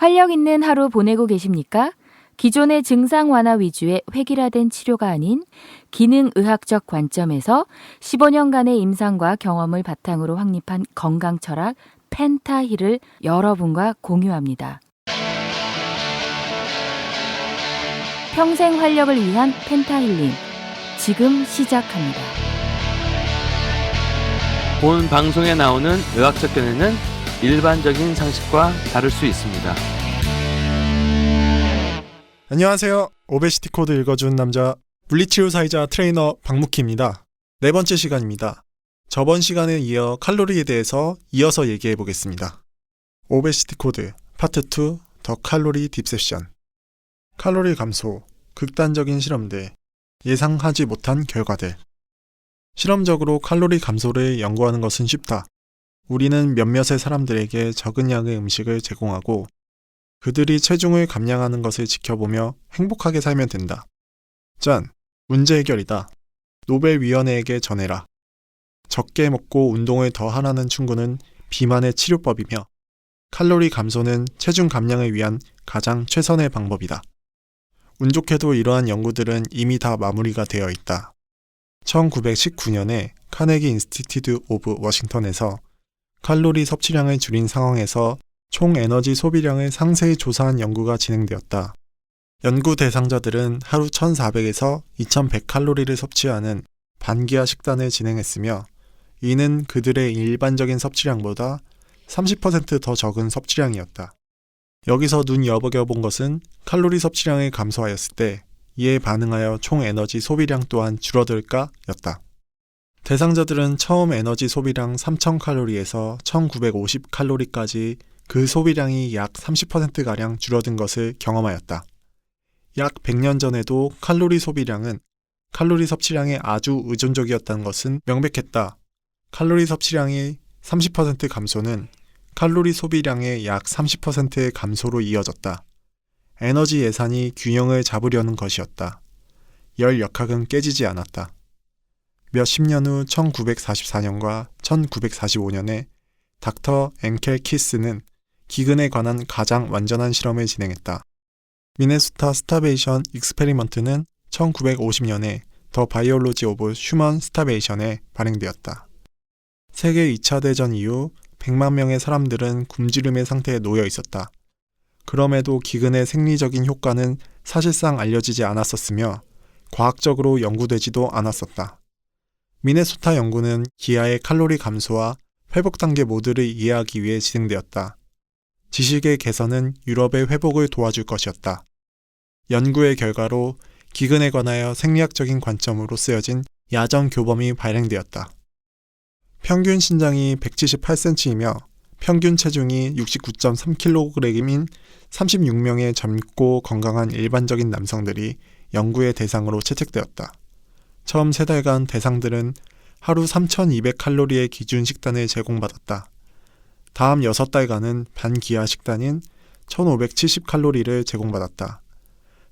활력 있는 하루 보내고 계십니까? 기존의 증상 완화 위주의 획일화된 치료가 아닌 기능의학적 관점에서 15년간의 임상과 경험을 바탕으로 확립한 건강 철학 펜타힐을 여러분과 공유합니다. 평생 활력을 위한 펜타힐링, 지금 시작합니다. 본 방송에 나오는 의학적 견해는 일반적인 상식과 다를 수 있습니다. 안녕하세요. 오베시티 코드 읽어준 남자 물리치료사이자 트레이너 박무키입니다. 네 번째 시간입니다. 저번 시간에 이어 칼로리에 대해서 이어서 얘기해 보겠습니다. 오베시티 코드 파트 2 더 칼로리 딥셉션. 칼로리 감소, 극단적인 실험들, 예상하지 못한 결과들. 실험적으로 칼로리 감소를 연구하는 것은 쉽다. 우리는 몇몇의 사람들에게 적은 양의 음식을 제공하고 그들이 체중을 감량하는 것을 지켜보며 행복하게 살면 된다. 짠! 문제 해결이다. 노벨위원회에게 전해라. 적게 먹고 운동을 더 하라는 충고는 비만의 치료법이며 칼로리 감소는 체중 감량을 위한 가장 최선의 방법이다. 운 좋게도 이러한 연구들은 이미 다 마무리가 되어 있다. 1919년에 카네기 인스티튜트 오브 워싱턴에서 칼로리 섭취량을 줄인 상황에서 총 에너지 소비량을 상세히 조사한 연구가 진행되었다. 연구 대상자들은 하루 1400에서 2100 칼로리를 섭취하는 반기하 식단을 진행했으며 이는 그들의 일반적인 섭취량보다 30% 더 적은 섭취량이었다. 여기서 눈여겨본 것은 칼로리 섭취량이 감소하였을 때 이에 반응하여 총 에너지 소비량 또한 줄어들까? 였다. 대상자들은 처음 에너지 소비량 3000칼로리에서 1950칼로리까지 그 소비량이 약 30%가량 줄어든 것을 경험하였다. 약 100년 전에도 칼로리 소비량은 칼로리 섭취량에 아주 의존적이었다는 것은 명백했다. 칼로리 섭취량이 30% 감소는 칼로리 소비량의 약 30%의 감소로 이어졌다. 에너지 예산이 균형을 잡으려는 것이었다. 열 역학은 깨지지 않았다. 몇십 년 후 1944년과 1945년에 닥터 앵켈 키스는 기근에 관한 가장 완전한 실험을 진행했다. 미네소타 스타베이션 익스페리먼트는 1950년에 더 바이올로지 오브 휴먼 스타베이션에 발행되었다. 세계 2차 대전 이후 100만 명의 사람들은 굶주림의 상태에 놓여 있었다. 그럼에도 기근의 생리적인 효과는 사실상 알려지지 않았었으며 과학적으로 연구되지도 않았었다. 미네소타 연구는 기아의 칼로리 감소와 회복 단계 모두를 이해하기 위해 진행되었다. 지식의 개선은 유럽의 회복을 도와줄 것이었다. 연구의 결과로 기근에 관하여 생리학적인 관점으로 쓰여진 야전 교범이 발행되었다. 평균 신장이 178cm이며 평균 체중이 69.3kg인 36명의 젊고 건강한 일반적인 남성들이 연구의 대상으로 채택되었다. 처음 3달간 대상들은 하루 3200칼로리의 기준 식단을 제공받았다. 다음 6달간은 반기하 식단인 1570칼로리를 제공받았다.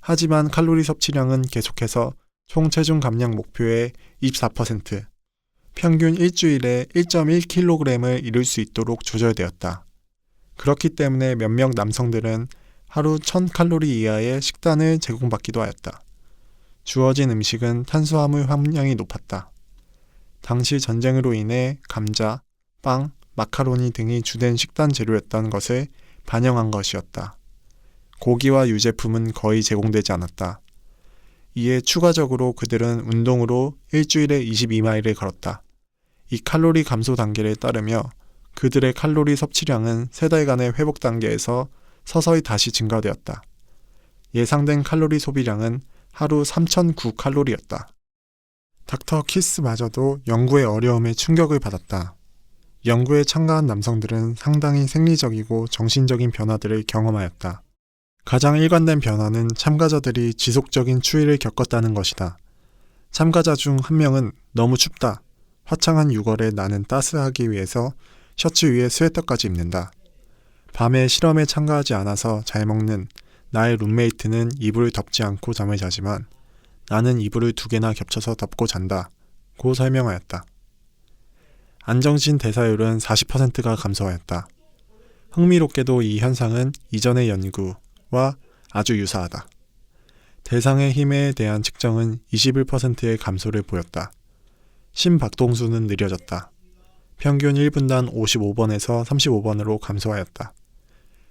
하지만 칼로리 섭취량은 계속해서 총 체중 감량 목표의 24%, 평균 일주일에 1.1kg을 이룰 수 있도록 조절되었다. 그렇기 때문에 몇몇 남성들은 하루 1000칼로리 이하의 식단을 제공받기도 하였다. 주어진 음식은 탄수화물 함량이 높았다. 당시 전쟁으로 인해 감자, 빵, 마카로니 등이 주된 식단 재료였다는 것을 반영한 것이었다. 고기와 유제품은 거의 제공되지 않았다. 이에 추가적으로 그들은 운동으로 일주일에 22마일을 걸었다. 이 칼로리 감소 단계를 따르며 그들의 칼로리 섭취량은 3달간의 회복 단계에서 서서히 다시 증가되었다. 예상된 칼로리 소비량은 하루 3009칼로리였다. 닥터 키스마저도 연구의 어려움에 충격을 받았다. 연구에 참가한 남성들은 상당히 생리적이고 정신적인 변화들을 경험하였다. 가장 일관된 변화는 참가자들이 지속적인 추위를 겪었다는 것이다. 참가자 중 한 명은 너무 춥다. 화창한 6월에 나는 따스하기 위해서 셔츠 위에 스웨터까지 입는다. 밤에 실험에 참가하지 않아서 잘 먹는 나의 룸메이트는 이불을 덮지 않고 잠을 자지만 나는 이불을 2개나 겹쳐서 덮고 잔다. 고 설명하였다. 안정신 대사율은 40%가 감소하였다. 흥미롭게도 이 현상은 이전의 연구와 아주 유사하다. 대상의 힘에 대한 측정은 21%의 감소를 보였다. 심박동수는 느려졌다. 평균 1분당 55번에서 35번으로 감소하였다.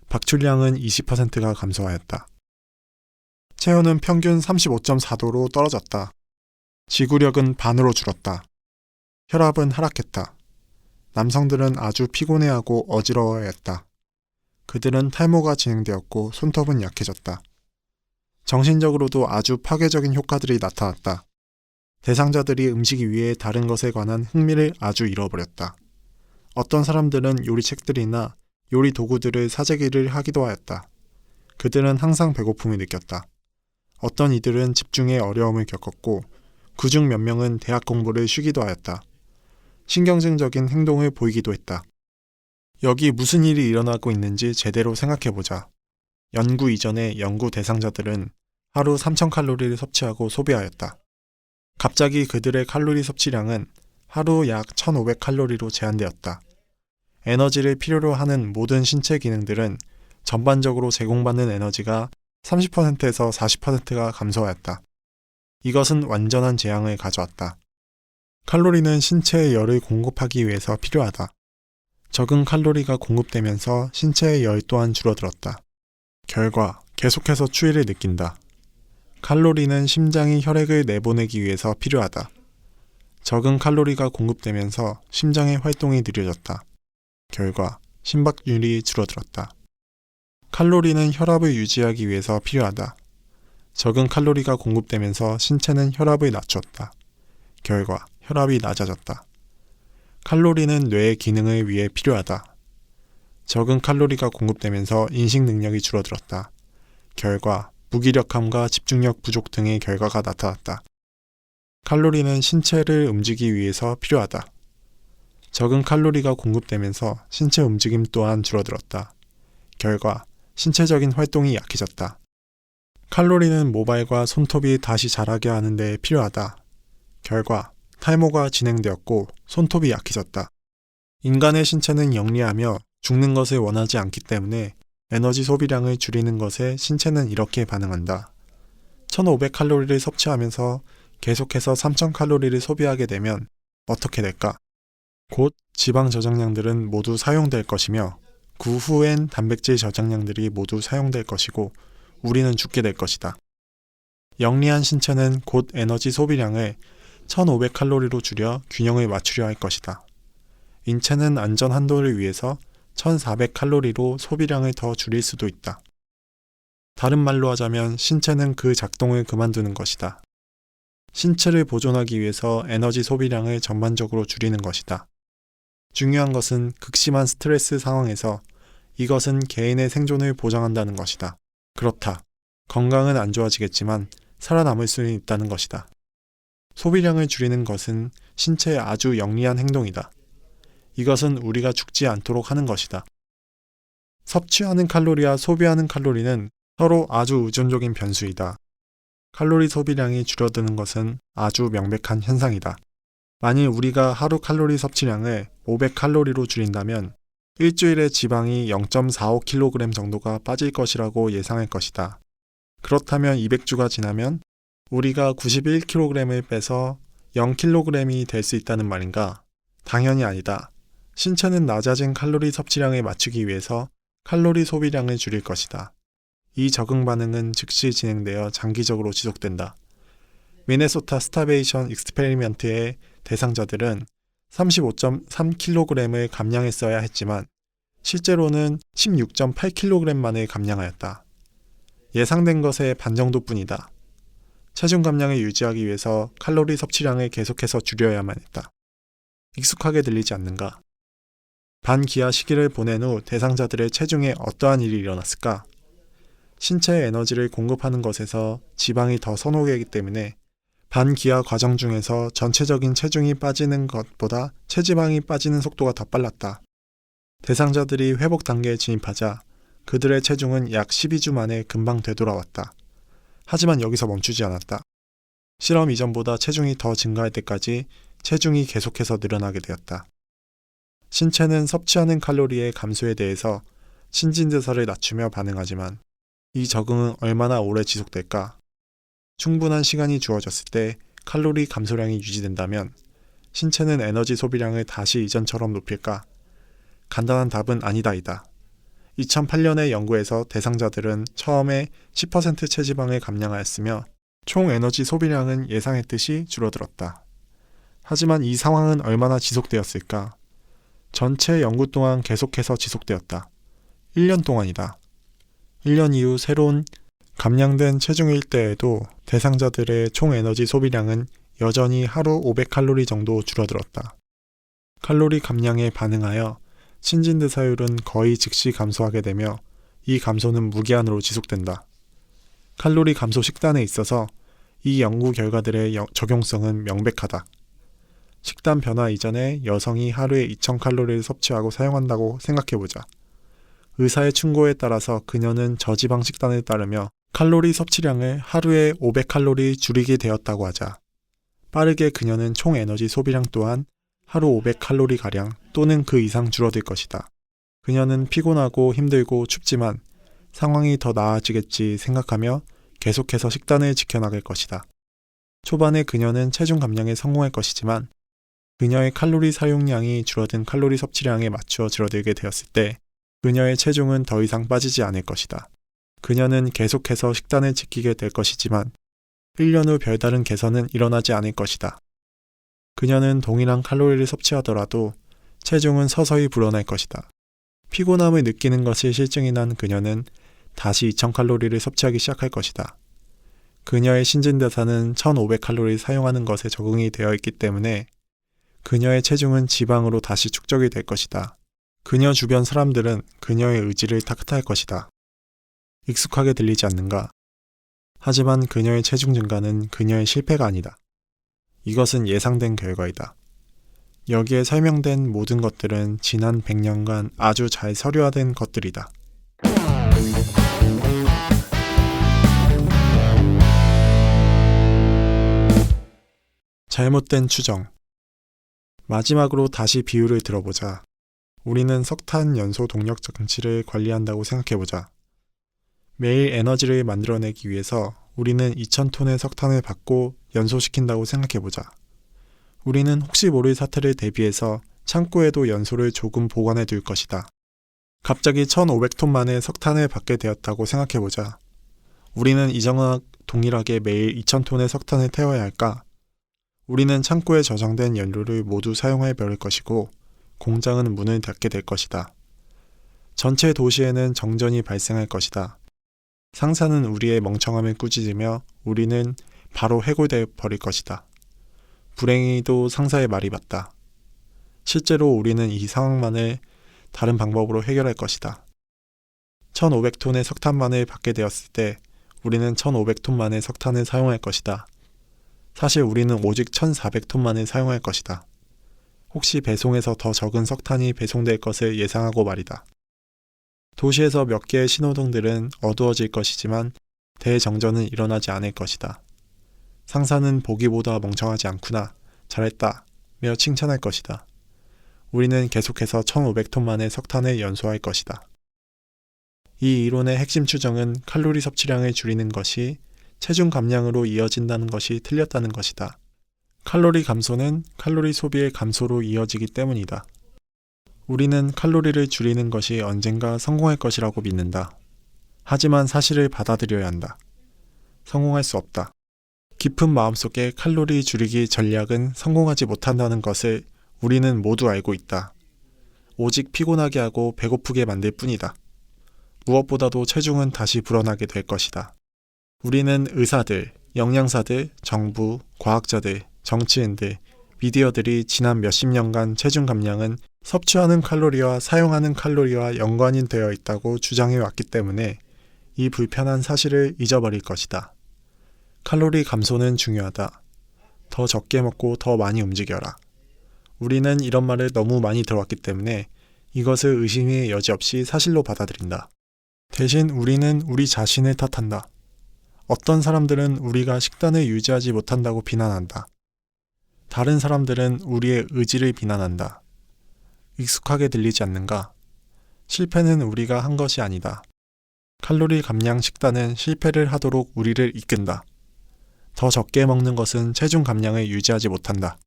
박출량은 20%가 감소하였다. 체온은 평균 35.4도로 떨어졌다. 지구력은 반으로 줄었다. 혈압은 하락했다. 남성들은 아주 피곤해하고 어지러워했다. 그들은 탈모가 진행되었고 손톱은 약해졌다. 정신적으로도 아주 파괴적인 효과들이 나타났다. 대상자들이 음식 위에 다른 것에 관한 흥미를 아주 잃어버렸다. 어떤 사람들은 요리책들이나 요리 도구들을 사재기를 하기도 하였다. 그들은 항상 배고픔을 느꼈다. 어떤 이들은 집중에 어려움을 겪었고 그중 몇 명은 대학 공부를 쉬기도 하였다. 신경증적인 행동을 보이기도 했다. 여기 무슨 일이 일어나고 있는지 제대로 생각해보자. 연구 이전에 연구 대상자들은 하루 3,000칼로리를 섭취하고 소비하였다. 갑자기 그들의 칼로리 섭취량은 하루 약 1,500칼로리로 제한되었다. 에너지를 필요로 하는 모든 신체 기능들은 전반적으로 제공받는 에너지가 30%에서 40%가 감소하였다. 이것은 완전한 재앙을 가져왔다. 칼로리는 신체에 열을 공급하기 위해서 필요하다. 적은 칼로리가 공급되면서 신체의 열 또한 줄어들었다. 결과, 계속해서 추위를 느낀다. 칼로리는 심장이 혈액을 내보내기 위해서 필요하다. 적은 칼로리가 공급되면서 심장의 활동이 느려졌다. 결과, 심박률이 줄어들었다. 칼로리는 혈압을 유지하기 위해서 필요하다. 적은 칼로리가 공급되면서 신체는 혈압을 낮추었다. 결과, 혈압이 낮아졌다. 칼로리는 뇌의 기능을 위해 필요하다. 적은 칼로리가 공급되면서 인식 능력이 줄어들었다. 결과, 무기력함과 집중력 부족 등의 결과가 나타났다. 칼로리는 신체를 움직이기 위해서 필요하다. 적은 칼로리가 공급되면서 신체 움직임 또한 줄어들었다. 결과, 신체적인 활동이 약해졌다. 칼로리는 모발과 손톱이 다시 자라게 하는 데 필요하다. 결과, 탈모가 진행되었고 손톱이 약해졌다. 인간의 신체는 영리하며 죽는 것을 원하지 않기 때문에 에너지 소비량을 줄이는 것에 신체는 이렇게 반응한다. 1,500칼로리를 섭취하면서 계속해서 3,000칼로리를 소비하게 되면 어떻게 될까? 곧 지방 저장량들은 모두 사용될 것이며 그 후엔 단백질 저장량들이 모두 사용될 것이고 우리는 죽게 될 것이다. 영리한 신체는 곧 에너지 소비량을 1,500칼로리로 줄여 균형을 맞추려 할 것이다. 인체는 안전 한도를 위해서 1,400칼로리로 소비량을 더 줄일 수도 있다. 다른 말로 하자면 신체는 그 작동을 그만두는 것이다. 신체를 보존하기 위해서 에너지 소비량을 전반적으로 줄이는 것이다. 중요한 것은 극심한 스트레스 상황에서 이것은 개인의 생존을 보장한다는 것이다. 그렇다. 건강은 안 좋아지겠지만 살아남을 수는 있다는 것이다. 소비량을 줄이는 것은 신체의 아주 영리한 행동이다. 이것은 우리가 죽지 않도록 하는 것이다. 섭취하는 칼로리와 소비하는 칼로리는 서로 아주 의존적인 변수이다. 칼로리 소비량이 줄어드는 것은 아주 명백한 현상이다. 만일 우리가 하루 칼로리 섭취량을 500칼로리로 줄인다면 일주일에 지방이 0.45kg 정도가 빠질 것이라고 예상할 것이다. 그렇다면 200주가 지나면 우리가 91kg을 빼서 0kg이 될 수 있다는 말인가? 당연히 아니다. 신체는 낮아진 칼로리 섭취량을 맞추기 위해서 칼로리 소비량을 줄일 것이다. 이 적응 반응은 즉시 진행되어 장기적으로 지속된다. 미네소타 스타베이션 익스페리먼트의 대상자들은 35.3kg을 감량했어야 했지만 실제로는 16.8kg만을 감량하였다. 예상된 것의 반 정도뿐이다. 체중 감량을 유지하기 위해서 칼로리 섭취량을 계속해서 줄여야만 했다. 익숙하게 들리지 않는가? 반기하 시기를 보낸 후 대상자들의 체중에 어떠한 일이 일어났을까? 신체에 에너지를 공급하는 것에서 지방이 더 선호되기 때문에 반기하 과정 중에서 전체적인 체중이 빠지는 것보다 체지방이 빠지는 속도가 더 빨랐다. 대상자들이 회복 단계에 진입하자 그들의 체중은 약 12주 만에 금방 되돌아왔다. 하지만 여기서 멈추지 않았다. 실험 이전보다 체중이 더 증가할 때까지 체중이 계속해서 늘어나게 되었다. 신체는 섭취하는 칼로리의 감소에 대해서 신진대사를 낮추며 반응하지만 이 적응은 얼마나 오래 지속될까? 충분한 시간이 주어졌을 때 칼로리 감소량이 유지된다면 신체는 에너지 소비량을 다시 이전처럼 높일까? 간단한 답은 아니다이다. 2008년의 연구에서 대상자들은 처음에 10% 체지방을 감량하였으며 총 에너지 소비량은 예상했듯이 줄어들었다. 하지만 이 상황은 얼마나 지속되었을까? 전체 연구 동안 계속해서 지속되었다. 1년 동안이다. 1년 이후 새로운 감량된 체중일 때에도 대상자들의 총 에너지 소비량은 여전히 하루 500칼로리 정도 줄어들었다. 칼로리 감량에 반응하여 신진대사율은 거의 즉시 감소하게 되며 이 감소는 무기한으로 지속된다. 칼로리 감소 식단에 있어서 이 연구 결과들의 적용성은 명백하다. 식단 변화 이전에 여성이 하루에 2000칼로리를 섭취하고 사용한다고 생각해보자. 의사의 충고에 따라서 그녀는 저지방 식단을 따르며 칼로리 섭취량을 하루에 500칼로리 줄이게 되었다고 하자. 빠르게 그녀는 총 에너지 소비량 또한 하루 500칼로리가량 또는 그 이상 줄어들 것이다. 그녀는 피곤하고 힘들고 춥지만 상황이 더 나아지겠지 생각하며 계속해서 식단을 지켜나갈 것이다. 초반에 그녀는 체중 감량에 성공할 것이지만 그녀의 칼로리 사용량이 줄어든 칼로리 섭취량에 맞추어 줄어들게 되었을 때 그녀의 체중은 더 이상 빠지지 않을 것이다. 그녀는 계속해서 식단을 지키게 될 것이지만 1년 후 별다른 개선은 일어나지 않을 것이다. 그녀는 동일한 칼로리를 섭취하더라도 체중은 서서히 불어날 것이다. 피곤함을 느끼는 것이 실증이 난 그녀는 다시 2000칼로리를 섭취하기 시작할 것이다. 그녀의 신진대사는 1500칼로리 사용하는 것에 적응이 되어 있기 때문에 그녀의 체중은 지방으로 다시 축적이 될 것이다. 그녀 주변 사람들은 그녀의 의지를 탓할 것이다. 익숙하게 들리지 않는가? 하지만 그녀의 체중 증가는 그녀의 실패가 아니다. 이것은 예상된 결과이다. 여기에 설명된 모든 것들은 지난 100년간 아주 잘 서류화된 것들이다. 잘못된 추정. 마지막으로 다시 비유를 들어보자. 우리는 석탄 연소 동력 장치를 관리한다고 생각해보자. 매일 에너지를 만들어내기 위해서 우리는 2000톤의 석탄을 받고 연소시킨다고 생각해보자. 우리는 혹시 모를 사태를 대비해서 창고에도 연소를 조금 보관해 둘 것이다. 갑자기 1500톤만의 석탄을 받게 되었다고 생각해보자. 우리는 이전과 동일하게 매일 2000톤의 석탄을 태워야 할까? 우리는 창고에 저장된 연료를 모두 사용해 버릴 것이고 공장은 문을 닫게 될 것이다. 전체 도시에는 정전이 발생할 것이다. 상사는 우리의 멍청함을 꾸짖으며 우리는 바로 해고돼 버릴 것이다. 불행히도 상사의 말이 맞다. 실제로 우리는 이 상황만을 다른 방법으로 해결할 것이다. 1500톤의 석탄만을 받게 되었을 때 우리는 1500톤만의 석탄을 사용할 것이다. 사실 우리는 오직 1400톤만을 사용할 것이다. 혹시 배송에서 더 적은 석탄이 배송될 것을 예상하고 말이다. 도시에서 몇 개의 신호등들은 어두워질 것이지만 대정전은 일어나지 않을 것이다. 상사는 보기보다 멍청하지 않구나, 잘했다, 며 칭찬할 것이다. 우리는 계속해서 1500톤만의 석탄을 연소할 것이다. 이 이론의 핵심 추정은 칼로리 섭취량을 줄이는 것이 체중 감량으로 이어진다는 것이 틀렸다는 것이다. 칼로리 감소는 칼로리 소비의 감소로 이어지기 때문이다. 우리는 칼로리를 줄이는 것이 언젠가 성공할 것이라고 믿는다. 하지만 사실을 받아들여야 한다. 성공할 수 없다. 깊은 마음속에 칼로리 줄이기 전략은 성공하지 못한다는 것을 우리는 모두 알고 있다. 오직 피곤하게 하고 배고프게 만들 뿐이다. 무엇보다도 체중은 다시 불어나게 될 것이다. 우리는 의사들, 영양사들, 정부, 과학자들, 정치인들, 미디어들이 지난 몇십 년간 체중 감량은 섭취하는 칼로리와 사용하는 칼로리와 연관이 되어 있다고 주장해 왔기 때문에 이 불편한 사실을 잊어버릴 것이다. 칼로리 감소는 중요하다. 더 적게 먹고 더 많이 움직여라. 우리는 이런 말을 너무 많이 들어왔기 때문에 이것을 의심의 여지 없이 사실로 받아들인다. 대신 우리는 우리 자신을 탓한다. 어떤 사람들은 우리가 식단을 유지하지 못한다고 비난한다. 다른 사람들은 우리의 의지를 비난한다. 익숙하게 들리지 않는가? 실패는 우리가 한 것이 아니다. 칼로리 감량 식단은 실패를 하도록 우리를 이끈다. 더 적게 먹는 것은 체중 감량을 유지하지 못한다.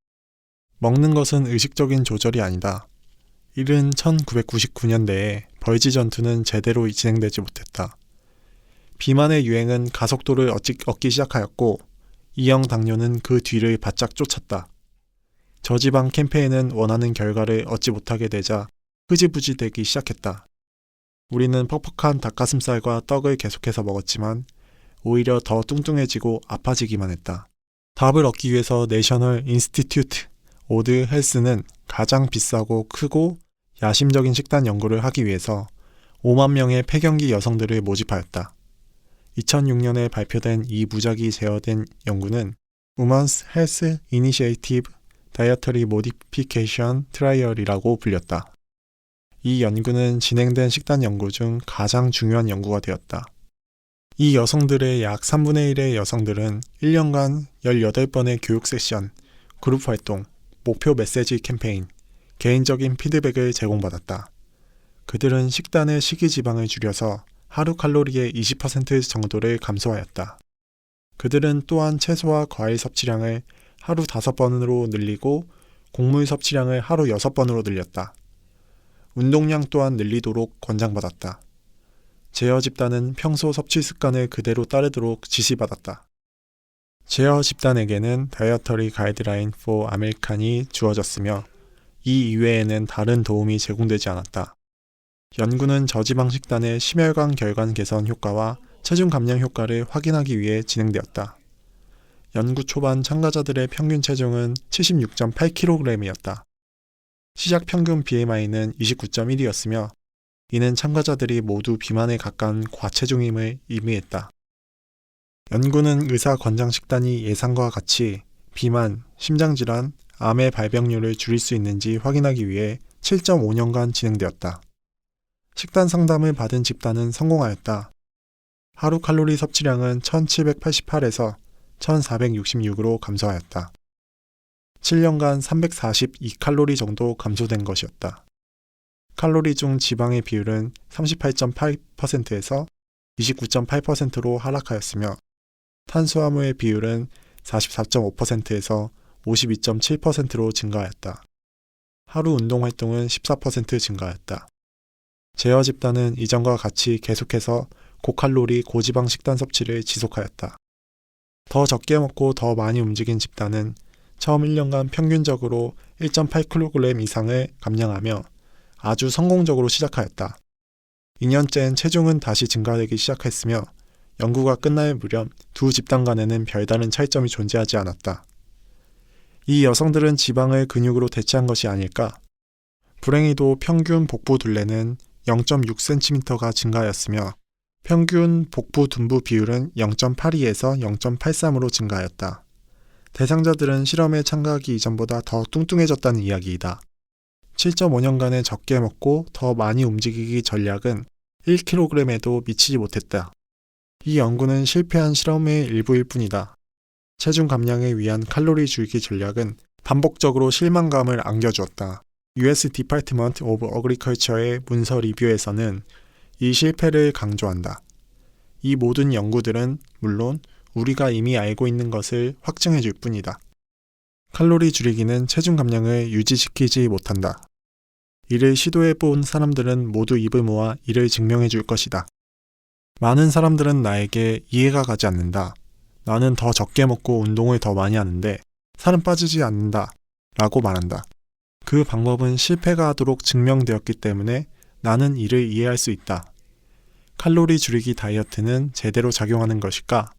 먹는 것은 의식적인 조절이 아니다. 이른 1999년대에 벌지 전투는 제대로 진행되지 못했다. 비만의 유행은 가속도를 얻기 시작하였고 이형 당뇨는 그 뒤를 바짝 쫓았다. 저지방 캠페인은 원하는 결과를 얻지 못하게 되자 흐지부지 되기 시작했다. 우리는 퍽퍽한 닭가슴살과 떡을 계속해서 먹었지만 오히려 더 뚱뚱해지고 아파지기만 했다. 답을 얻기 위해서 내셔널 인스티튜트 오드 헬스는 가장 비싸고 크고 야심적인 식단 연구를 하기 위해서 5만 명의 폐경기 여성들을 모집하였다. 2006년에 발표된 이 무작위 제어된 연구는 Women's Health Initiative Dietary Modification Trial이라고 불렸다. 이 연구는 진행된 식단 연구 중 가장 중요한 연구가 되었다. 이 여성들의 약 3분의 1의 여성들은 1년간 18번의 교육 세션, 그룹 활동, 목표 메시지 캠페인, 개인적인 피드백을 제공받았다. 그들은 식단의 식이지방을 줄여서 하루 칼로리의 20% 정도를 감소하였다. 그들은 또한 채소와 과일 섭취량을 하루 5번으로 늘리고 곡물 섭취량을 하루 6번으로 늘렸다. 운동량 또한 늘리도록 권장받았다. 제어 집단은 평소 섭취 습관을 그대로 따르도록 지시받았다. 제어 집단에게는 다이어터리 가이드라인 for 아메리칸이 주어졌으며 이 이외에는 다른 도움이 제공되지 않았다. 연구는 저지방 식단의 심혈관 결관 개선 효과와 체중 감량 효과를 확인하기 위해 진행되었다. 연구 초반 참가자들의 평균 체중은 76.8kg이었다. 시작 평균 BMI는 29.1이었으며 이는 참가자들이 모두 비만에 가까운 과체중임을 의미했다. 연구는 의사 권장 식단이 예상과 같이 비만, 심장질환, 암의 발병률을 줄일 수 있는지 확인하기 위해 7.5년간 진행되었다. 식단 상담을 받은 집단은 성공하였다. 하루 칼로리 섭취량은 1788에서 1466으로 감소하였다. 7년간 342칼로리 정도 감소된 것이었다. 칼로리 중 지방의 비율은 38.8%에서 29.8%로 하락하였으며 탄수화물의 비율은 44.5%에서 52.7%로 증가하였다. 하루 운동 활동은 14% 증가하였다. 제어 집단은 이전과 같이 계속해서 고칼로리 고지방 식단 섭취를 지속하였다. 더 적게 먹고 더 많이 움직인 집단은 처음 1년간 평균적으로 1.8kg 이상을 감량하며 아주 성공적으로 시작하였다. 2년째엔 체중은 다시 증가되기 시작했으며 연구가 끝날 무렵 두 집단 간에는 별다른 차이점이 존재하지 않았다. 이 여성들은 지방을 근육으로 대체한 것이 아닐까? 불행히도 평균 복부 둘레는 0.6cm가 증가하였으며 평균 복부 둔부 비율은 0.82에서 0.83으로 증가하였다. 대상자들은 실험에 참가하기 이전보다 더 뚱뚱해졌다는 이야기이다. 7.5년간의 적게 먹고 더 많이 움직이기 전략은 1kg에도 미치지 못했다. 이 연구는 실패한 실험의 일부일 뿐이다. 체중 감량을 위한 칼로리 줄이기 전략은 반복적으로 실망감을 안겨주었다. US Department of Agriculture의 문서 리뷰에서는 이 실패를 강조한다. 이 모든 연구들은 물론 우리가 이미 알고 있는 것을 확증해 줄 뿐이다. 칼로리 줄이기는 체중 감량을 유지시키지 못한다. 이를 시도해 본 사람들은 모두 입을 모아 이를 증명해 줄 것이다. 많은 사람들은 나에게 이해가 가지 않는다. 나는 더 적게 먹고 운동을 더 많이 하는데 살은 빠지지 않는다. 라고 말한다. 그 방법은 실패가 하도록 증명되었기 때문에 나는 이를 이해할 수 있다. 칼로리 줄이기 다이어트는 제대로 작용하는 것일까?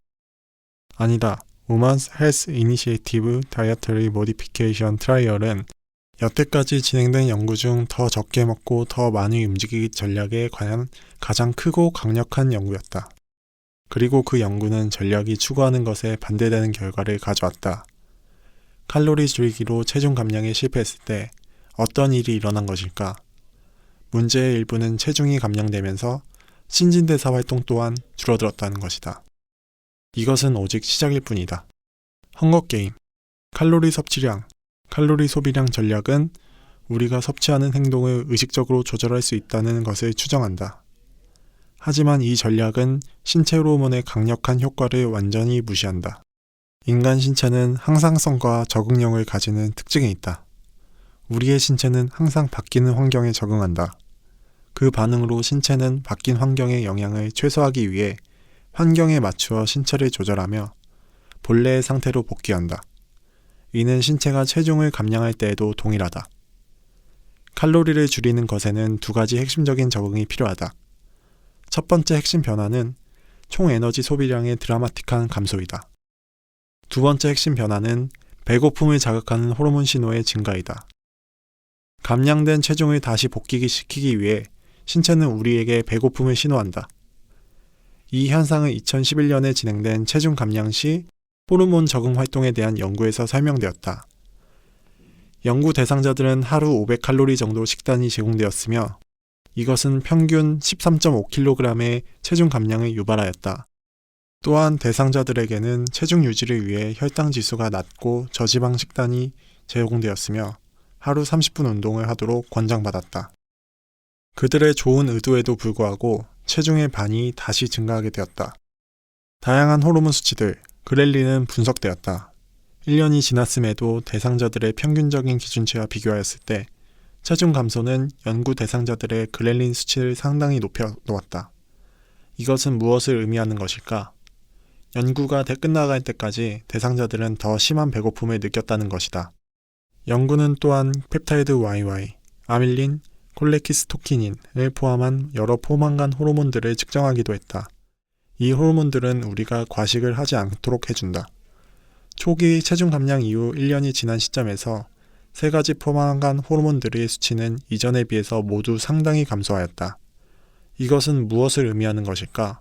아니다. Women's Health Initiative Dietary Modification Trial은 여태까지 진행된 연구 중 더 적게 먹고 더 많이 움직이기 전략에 관한 가장 크고 강력한 연구였다. 그리고 그 연구는 전략이 추구하는 것에 반대되는 결과를 가져왔다. 칼로리 줄이기로 체중 감량에 실패했을 때 어떤 일이 일어난 것일까? 문제의 일부는 체중이 감량되면서 신진대사 활동 또한 줄어들었다는 것이다. 이것은 오직 시작일 뿐이다. 헝거게임, 칼로리 섭취량, 칼로리 소비량 전략은 우리가 섭취하는 행동을 의식적으로 조절할 수 있다는 것을 추정한다. 하지만 이 전략은 신체 호르몬의 강력한 효과를 완전히 무시한다. 인간 신체는 항상성과 적응력을 가지는 특징이 있다. 우리의 신체는 항상 바뀌는 환경에 적응한다. 그 반응으로 신체는 바뀐 환경의 영향을 최소화하기 위해 환경에 맞추어 신체를 조절하며 본래의 상태로 복귀한다. 이는 신체가 체중을 감량할 때에도 동일하다. 칼로리를 줄이는 것에는 두 가지 핵심적인 적응이 필요하다. 첫 번째 핵심 변화는 총 에너지 소비량의 드라마틱한 감소이다. 두 번째 핵심 변화는 배고픔을 자극하는 호르몬 신호의 증가이다. 감량된 체중을 다시 복귀시키기 위해 신체는 우리에게 배고픔을 신호한다. 이 현상은 2011년에 진행된 체중 감량 시 호르몬 적응 활동에 대한 연구에서 설명되었다. 연구 대상자들은 하루 500칼로리 정도 식단이 제공되었으며 이것은 평균 13.5kg의 체중 감량을 유발하였다. 또한 대상자들에게는 체중 유지를 위해 혈당 지수가 낮고 저지방 식단이 제공되었으며 하루 30분 운동을 하도록 권장받았다. 그들의 좋은 의도에도 불구하고 체중의 반이 다시 증가하게 되었다. 다양한 호르몬 수치들, 그렐린은 분석되었다. 1년이 지났음에도 대상자들의 평균적인 기준치와 비교하였을 때 체중 감소는 연구 대상자들의 그렐린 수치를 상당히 높여 놓았다. 이것은 무엇을 의미하는 것일까? 연구가 끝나갈 때까지 대상자들은 더 심한 배고픔을 느꼈다는 것이다. 연구는 또한 펩타이드 YY, 아밀린, 콜레키스토키닌을 포함한 여러 포만감 호르몬들을 측정하기도 했다. 이 호르몬들은 우리가 과식을 하지 않도록 해준다. 초기 체중 감량 이후 1년이 지난 시점에서 세 가지 포만감 호르몬들의 수치는 이전에 비해서 모두 상당히 감소하였다. 이것은 무엇을 의미하는 것일까?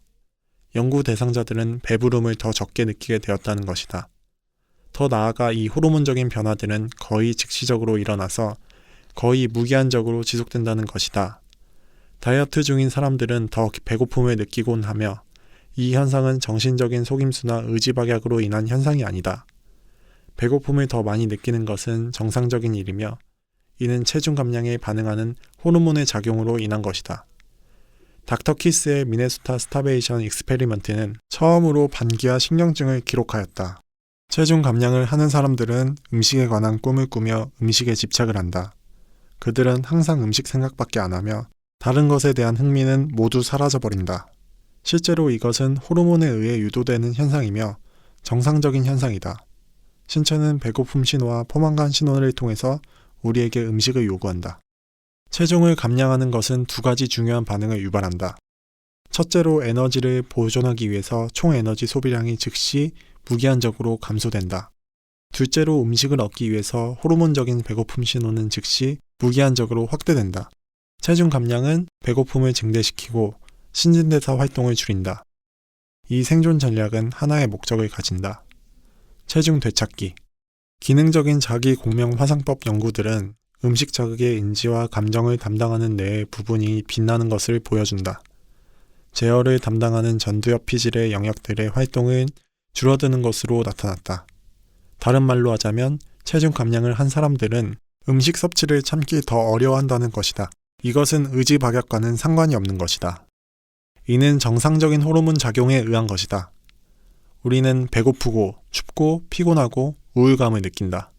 연구 대상자들은 배부름을 더 적게 느끼게 되었다는 것이다. 더 나아가 이 호르몬적인 변화들은 거의 즉시적으로 일어나서 거의 무기한적으로 지속된다는 것이다. 다이어트 중인 사람들은 더 배고픔을 느끼곤 하며 이 현상은 정신적인 속임수나 의지박약으로 인한 현상이 아니다. 배고픔을 더 많이 느끼는 것은 정상적인 일이며 이는 체중 감량에 반응하는 호르몬의 작용으로 인한 것이다. 닥터 키스의 미네소타 스타베이션 익스페리먼트는 처음으로 반기와 신경증을 기록하였다. 체중 감량을 하는 사람들은 음식에 관한 꿈을 꾸며 음식에 집착을 한다. 그들은 항상 음식 생각밖에 안 하며 다른 것에 대한 흥미는 모두 사라져버린다. 실제로 이것은 호르몬에 의해 유도되는 현상이며 정상적인 현상이다. 신체는 배고픔 신호와 포만감 신호를 통해서 우리에게 음식을 요구한다. 체중을 감량하는 것은 두 가지 중요한 반응을 유발한다. 첫째로 에너지를 보존하기 위해서 총 에너지 소비량이 즉시 무기한적으로 감소된다. 둘째로 음식을 얻기 위해서 호르몬적인 배고픔 신호는 즉시 무기한적으로 확대된다. 체중 감량은 배고픔을 증대시키고 신진대사 활동을 줄인다. 이 생존 전략은 하나의 목적을 가진다. 체중 되찾기. 기능적인 자기 공명 화상법 연구들은 음식 자극의 인지와 감정을 담당하는 뇌의 부분이 빛나는 것을 보여준다. 제어를 담당하는 전두엽 피질의 영역들의 활동은 줄어드는 것으로 나타났다. 다른 말로 하자면 체중 감량을 한 사람들은 음식 섭취를 참기 더 어려워한다는 것이다. 이것은 의지박약과는 상관이 없는 것이다. 이는 정상적인 호르몬 작용에 의한 것이다. 우리는 배고프고 춥고 피곤하고 우울감을 느낀다.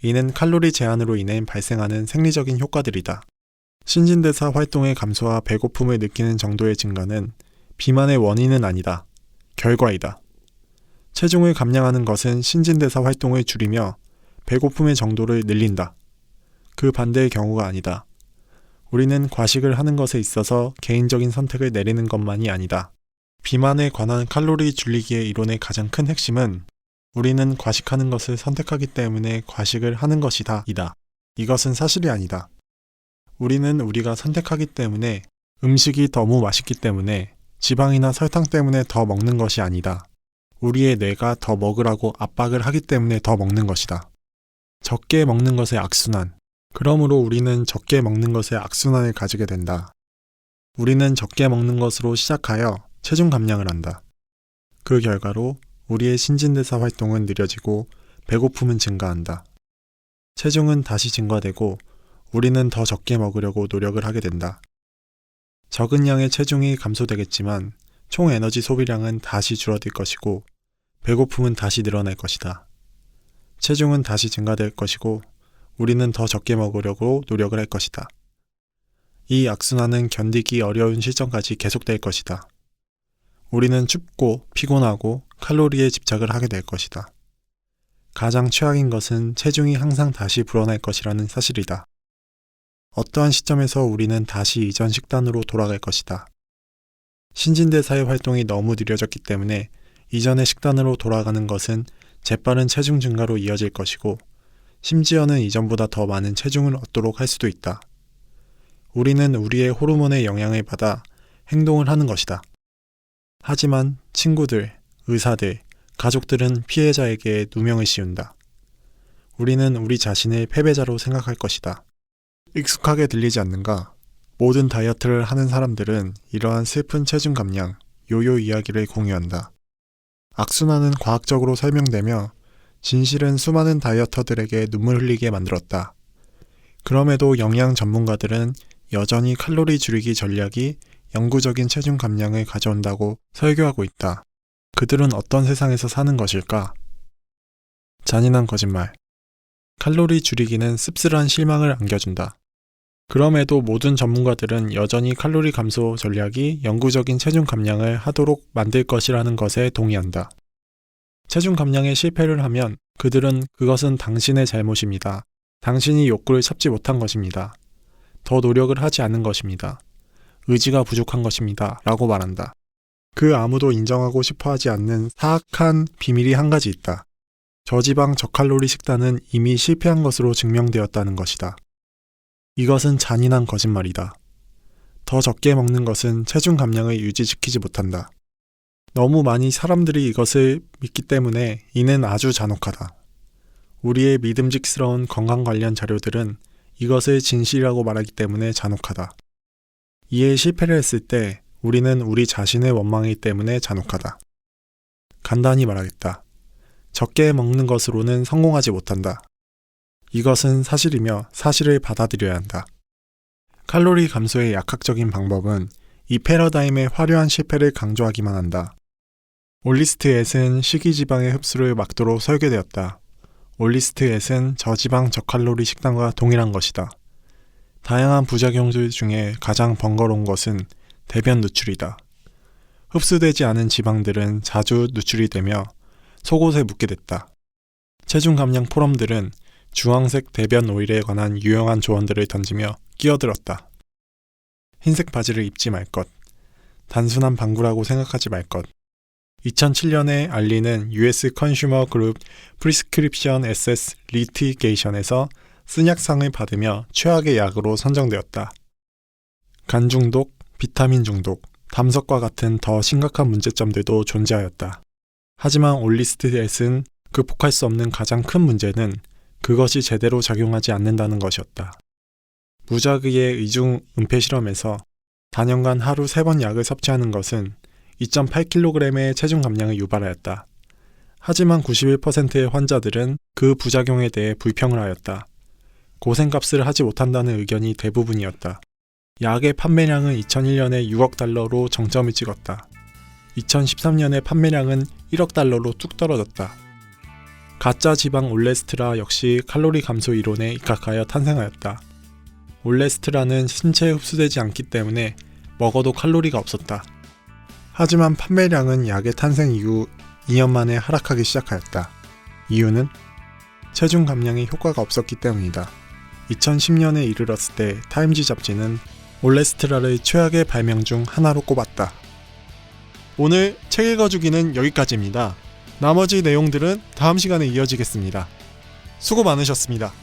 이는 칼로리 제한으로 인해 발생하는 생리적인 효과들이다. 신진대사 활동의 감소와 배고픔을 느끼는 정도의 증가는 비만의 원인은 아니다. 결과이다. 체중을 감량하는 것은 신진대사 활동을 줄이며 배고픔의 정도를 늘린다. 그 반대의 경우가 아니다. 우리는 과식을 하는 것에 있어서 개인적인 선택을 내리는 것만이 아니다. 비만에 관한 칼로리 줄이기의 이론의 가장 큰 핵심은 우리는 과식하는 것을 선택하기 때문에 과식을 하는 것이다. 이다. 이것은 사실이 아니다. 우리는 우리가 선택하기 때문에 음식이 너무 맛있기 때문에 지방이나 설탕 때문에 더 먹는 것이 아니다. 우리의 뇌가 더 먹으라고 압박을 하기 때문에 더 먹는 것이다. 적게 먹는 것의 악순환. 그러므로 우리는 적게 먹는 것의 악순환을 가지게 된다. 우리는 적게 먹는 것으로 시작하여 체중 감량을 한다. 그 결과로 우리의 신진대사 활동은 느려지고 배고픔은 증가한다. 체중은 다시 증가되고 우리는 더 적게 먹으려고 노력을 하게 된다. 적은 양의 체중이 감소되겠지만 총 에너지 소비량은 다시 줄어들 것이고 배고픔은 다시 늘어날 것이다. 체중은 다시 증가될 것이고 우리는 더 적게 먹으려고 노력을 할 것이다. 이 악순환은 견디기 어려운 실정까지 계속될 것이다. 우리는 춥고 피곤하고 칼로리에 집착을 하게 될 것이다. 가장 최악인 것은 체중이 항상 다시 불어날 것이라는 사실이다. 어떠한 시점에서 우리는 다시 이전 식단으로 돌아갈 것이다. 신진대사의 활동이 너무 느려졌기 때문에 이전의 식단으로 돌아가는 것은 재빠른 체중 증가로 이어질 것이고 심지어는 이전보다 더 많은 체중을 얻도록 할 수도 있다. 우리는 우리의 호르몬의 영향을 받아 행동을 하는 것이다. 하지만 친구들, 의사들, 가족들은 피해자에게 누명을 씌운다. 우리는 우리 자신을 패배자로 생각할 것이다. 익숙하게 들리지 않는가? 모든 다이어트를 하는 사람들은 이러한 슬픈 체중 감량, 요요 이야기를 공유한다. 악순환은 과학적으로 설명되며 진실은 수많은 다이어터들에게 눈물 흘리게 만들었다. 그럼에도 영양 전문가들은 여전히 칼로리 줄이기 전략이 영구적인 체중 감량을 가져온다고 설교하고 있다. 그들은 어떤 세상에서 사는 것일까? 잔인한 거짓말. 칼로리 줄이기는 씁쓸한 실망을 안겨준다. 그럼에도 모든 전문가들은 여전히 칼로리 감소 전략이 영구적인 체중 감량을 하도록 만들 것이라는 것에 동의한다. 체중 감량에 실패를 하면 그들은 그것은 당신의 잘못입니다. 당신이 욕구를 참지 못한 것입니다. 더 노력을 하지 않은 것입니다. 의지가 부족한 것입니다. 라고 말한다. 그 아무도 인정하고 싶어 하지 않는 사악한 비밀이 한 가지 있다. 저지방 저칼로리 식단은 이미 실패한 것으로 증명되었다는 것이다. 이것은 잔인한 거짓말이다. 더 적게 먹는 것은 체중 감량을 유지시키지 못한다. 너무 많이 사람들이 이것을 믿기 때문에 이는 아주 잔혹하다. 우리의 믿음직스러운 건강 관련 자료들은 이것을 진실이라고 말하기 때문에 잔혹하다. 이에 실패를 했을 때 우리는 우리 자신을 원망하기 때문에 잔혹하다. 간단히 말하겠다. 적게 먹는 것으로는 성공하지 못한다. 이것은 사실이며 사실을 받아들여야 한다. 칼로리 감소의 약학적인 방법은 이 패러다임의 화려한 실패를 강조하기만 한다. 올리스트엣은 식이지방의 흡수를 막도록 설계되었다. 올리스트엣은 저지방 저칼로리 식단과 동일한 것이다. 다양한 부작용들 중에 가장 번거로운 것은 대변 누출이다. 흡수되지 않은 지방들은 자주 누출이 되며 속옷에 묻게 됐다. 체중 감량 포럼들은 주황색 대변 오일에 관한 유용한 조언들을 던지며 끼어들었다. 흰색 바지를 입지 말 것. 단순한 방구라고 생각하지 말 것. 2007년에 알리는 US 컨슈머 그룹 프리스크립션 에세스 리티게이션에서 쓴약상을 받으며 최악의 약으로 선정되었다. 간 중독, 비타민 중독, 담석과 같은 더 심각한 문제점들도 존재하였다. 하지만 올리스트엣은 극복할 수 없는 가장 큰 문제는 그것이 제대로 작용하지 않는다는 것이었다. 무작위의 의중 은폐 실험에서 4년간 하루 3번 약을 섭취하는 것은 2.8kg의 체중 감량을 유발하였다. 하지만 91%의 환자들은 그 부작용에 대해 불평을 하였다. 고생값을 하지 못한다는 의견이 대부분이었다. 약의 판매량은 2001년에 6억 달러로 정점을 찍었다. 2013년에 판매량은 1억 달러로 뚝 떨어졌다. 가짜 지방 올레스트라 역시 칼로리 감소 이론에 입각하여 탄생하였다. 올레스트라는 신체에 흡수되지 않기 때문에 먹어도 칼로리가 없었다. 하지만 판매량은 약의 탄생 이후 2년 만에 하락하기 시작하였다. 이유는 체중 감량에 효과가 없었기 때문이다. 2010년에 이르렀을 때 타임지 잡지는 올레스트라를 최악의 발명 중 하나로 꼽았다. 오늘 책 읽어주기는 여기까지입니다. 나머지 내용들은 다음 시간에 이어지겠습니다. 수고 많으셨습니다.